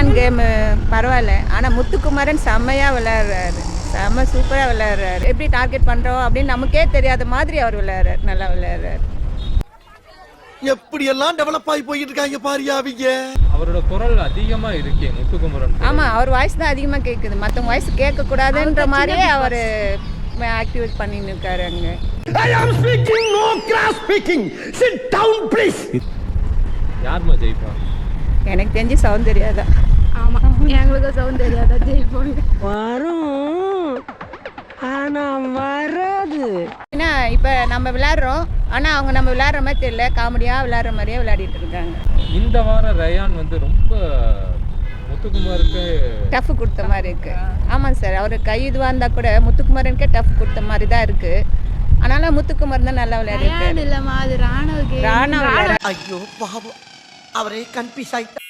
Rayon game பரவாயில்ல, ஆனால் முத்துக்குமரன் செம்மையாக விளையாடுறாரு, செம்ம சூப்பராக விளையாடுறாரு. எப்படி டார்கெட் பண்ணுறோம் அப்படின்னு நமக்கே தெரியாத மாதிரி அவர் விளையாடுறாரு, நல்லா விளையாடுறாரு. எப்படி எல்லாம் டெவலப் ஆகி போயிட்டு இருக்காங்க பாரியாவிங்க. அவரோட குரல் அதிகமா இருக்கே முத்துக்குமரன். ஆமா, அவர் வாய்ஸ் தான் அதிகமா கேக்குது, மத்தவங்க வாய்ஸ் கேட்க கூடாதுன்ற மாதிரியே அவர் ஆக்டிவேட் பண்ணிட்டு இருக்காரு அங்க. I am speaking, no cross speaking. Sit down please. யார்மா ஜெயிப்பா? எனக்கு தெரிஞ்சு சௌந்தர்யா தான். ஆமா, எங்களுக்கு சௌந்தர்யா தான் ஜெயிப்பாங்க. வரும் ஆனா வராது. ஏன்னா இப்போ நம்ம விளையாடுறோம், ஆனால் அவங்க நம்ம விளையாடுற மாதிரி தெரியல, காமெடியாக விளையாடுற மாதிரியே விளையாடிட்டு இருக்காங்க. இந்த வாரம் ரயான் வந்து ரொம்ப முத்துக்குமாருக்கு டஃப் கொடுத்த மாதிரி இருக்கு. ஆமாம் சார், அவர் கை இதுவாக இருந்தால் கூட முத்துக்குமரனுக்கே டஃப் கொடுத்த மாதிரி தான் இருக்கு. ஆனாலும் முத்துக்குமரன் தான் நல்லா விளையாடிருக்காரு. இல்லம்மா, அது ராணவ ராணா ஐயோ பாவம், அவரே கன்ஃபியூஸ் ஆயிட்டா.